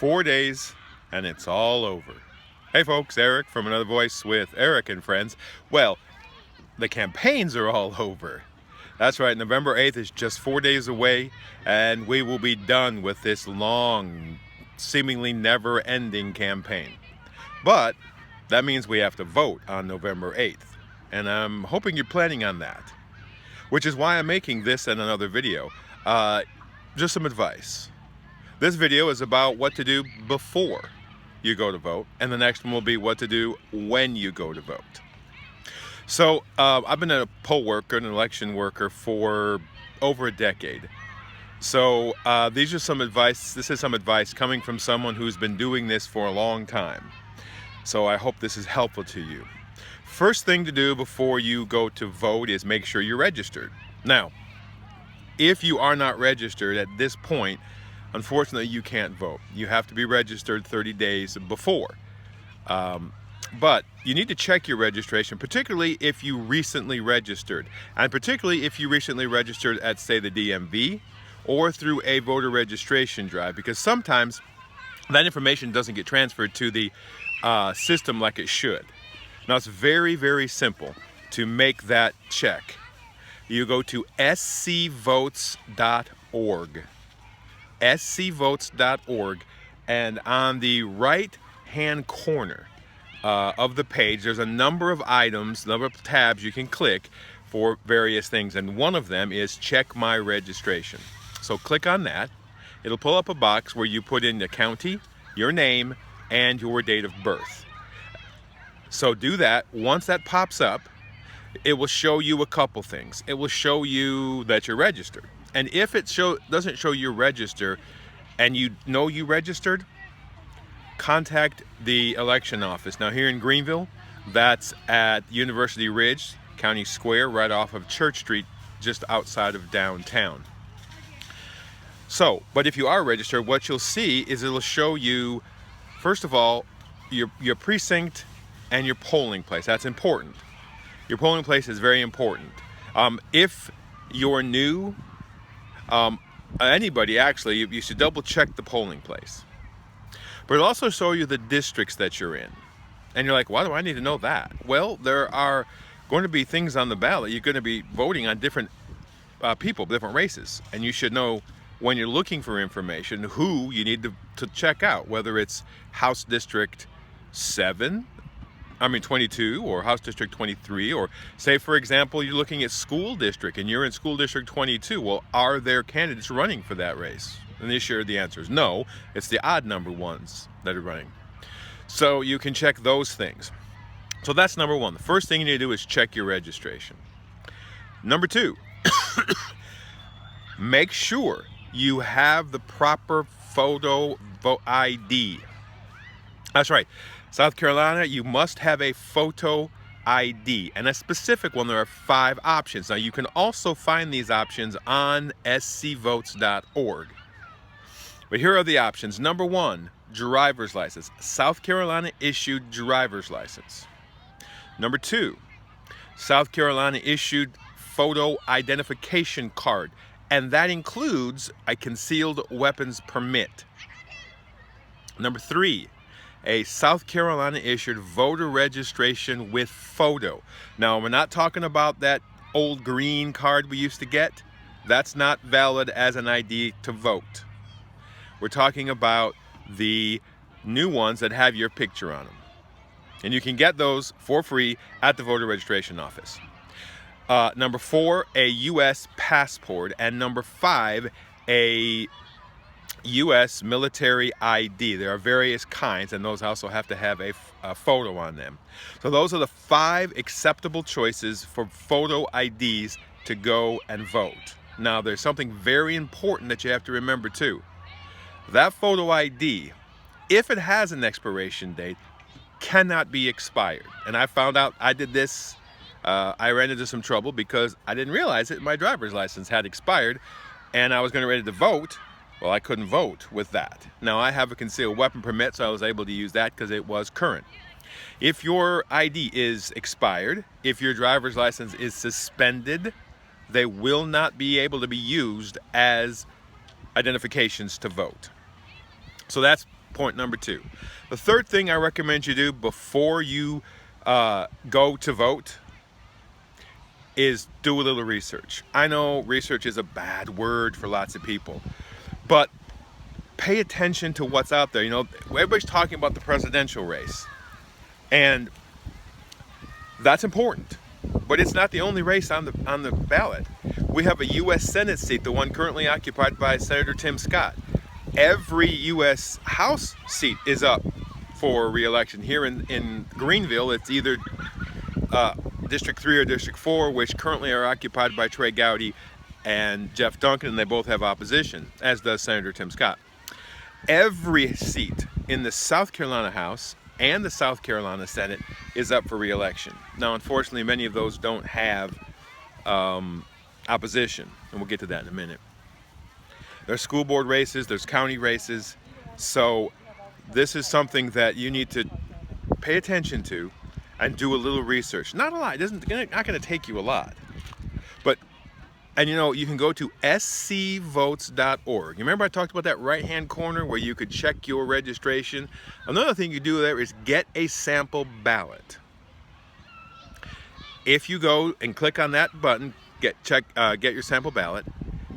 4 days and it's all over. Hey folks, Eric from Another Voice with Eric and Friends. Well, the campaigns are all over. That's right, November 8th is just 4 days away, and we will be done with this long, seemingly never-ending campaign. But that means we have to vote on November 8th, and I'm hoping you're planning on that, which is why I'm making this and another video. Just some advice. This video is about what to do before you go to vote, and the next one will be what to do when you go to vote. So I've been a poll worker, an election worker for over a decade. So these are some advice. This is some advice coming from someone who's been doing this for a long time. So I hope this is helpful to you. First thing to do before you go to vote is make sure you're registered. Now, if you are not registered at this point, unfortunately you can't vote. You have to be registered 30 days before. But you need to check your registration, particularly if you recently registered, and particularly if you recently registered at, say, the DMV or through a voter registration drive, because sometimes that information doesn't get transferred to the system like it should. Now, it's very, very simple to make that check. You go to scvotes.org, scvotes.org, and on the right-hand corner of the page, there's a number of items, number of tabs you can click for various things, and one of them is check my registration. So click on that. It'll pull up a box where you put in the county, your name, and your date of birth. So do that. Once that pops up, it will show you a couple things. It will show you that you're registered, and if it doesn't show you register and you know you registered, contact the election office. Now here in Greenville, that's at University Ridge County Square, right off of Church Street, just outside of downtown. So, but if you are registered, what you'll see is it'll show you, first of all, your precinct and your polling place. That's important. Your polling place is very important. If you're new, anybody actually, you should double check the polling place. But it'll also show you the districts that you're in. And you're like, why do I need to know that? Well, there are going to be things on the ballot. You're going to be voting on different people, different races. And you should know when you're looking for information who you need to check out, whether it's House District 22, or House District 23, or say, for example, you're looking at school district and you're in school district 22. Well, are there candidates running for that race? And this year the answer is no. It's the odd number ones that are running. So you can check those things. So that's number one. The first thing you need to do is check your registration. Number two, make sure you have the proper photo vote ID. That's right. South Carolina, you must have a photo ID, and a specific one. There are 5 options. Now, you can also find these options on scvotes.org. But here are the options. Number 1, driver's license. South Carolina issued driver's license. Number 2, South Carolina issued photo identification card, and that includes a concealed weapons permit. Number 3, a South Carolina issued voter registration with photo. Now, we're not talking about that old green card we used to get. That's not valid as an ID to vote. We're talking about the new ones that have your picture on them. And you can get those for free at the voter registration office. Number 4, a U.S. passport. And number 5, a U.S. military ID. There are various kinds, and those also have to have a photo on them. So those are the 5 acceptable choices for photo IDs to go and vote. Now, there's something very important that you have to remember too. That photo ID, if it has an expiration date, cannot be expired. And I found out, I did this, I ran into some trouble because I didn't realize that my driver's license had expired, and I was going to ready to vote. Well, I couldn't vote with that. Now, I have a concealed weapon permit, so I was able to use that because it was current. If your ID is expired, if your driver's license is suspended, they will not be able to be used as identifications to vote. So that's point number 2. The third thing I recommend you do before you go to vote is do a little research. I know research is a bad word for lots of people, but pay attention to what's out there. You know, everybody's talking about the presidential race, and that's important, but it's not the only race on the ballot. We have a U.S. Senate seat, the one currently occupied by Senator Tim Scott. Every U.S. House seat is up for re-election. Here in Greenville, it's either District 3 or District 4, which currently are occupied by Trey Gowdy and Jeff Duncan, and they both have opposition, as does Senator Tim Scott. Every seat in the South Carolina House and the South Carolina Senate is up for re-election. Now, unfortunately, many of those don't have opposition, and we'll get to that in a minute. There's school board races, there's county races, so this is something that you need to pay attention to and do a little research. Not a lot, not going to take you a lot. And you know, you can go to scvotes.org. You remember I talked about that right-hand corner where you could check your registration? Another thing you do there is get a sample ballot. If you go and click on that button, get your sample ballot,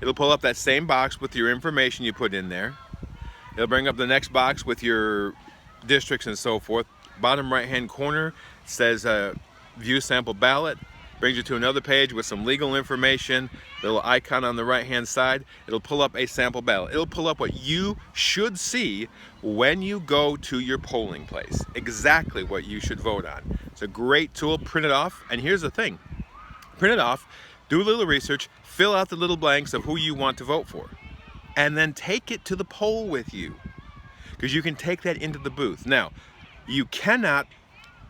it'll pull up that same box with your information you put in there. It'll bring up the next box with your districts and so forth. Bottom right-hand corner says view sample ballot. Brings you to another page with some legal information, little icon on the right hand side. It'll pull up a sample ballot. It'll pull up what you should see when you go to your polling place, exactly what you should vote on. It's a great tool. Print it off, and here's the thing, print it off, do a little research, fill out the little blanks of who you want to vote for, and then take it to the poll with you, because you can take that into the booth. Now, you cannot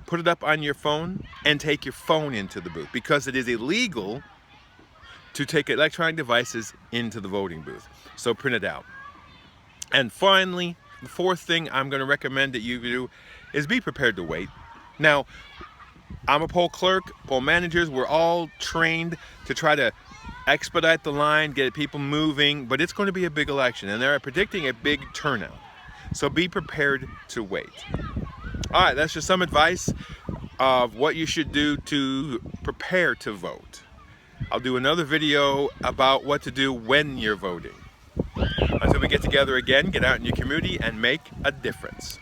put it up on your phone and take your phone into the booth, because it is illegal to take electronic devices into the voting booth. So print it out. And finally, the fourth thing I'm going to recommend that you do is be prepared to wait. Now, I'm a poll clerk, poll managers, we're all trained to try to expedite the line, get people moving, but it's going to be a big election, and they're predicting a big turnout. So be prepared to wait. All right, that's just some advice of what you should do to prepare to vote. I'll do another video about what to do when you're voting. Until we get together again, get out in your community and make a difference.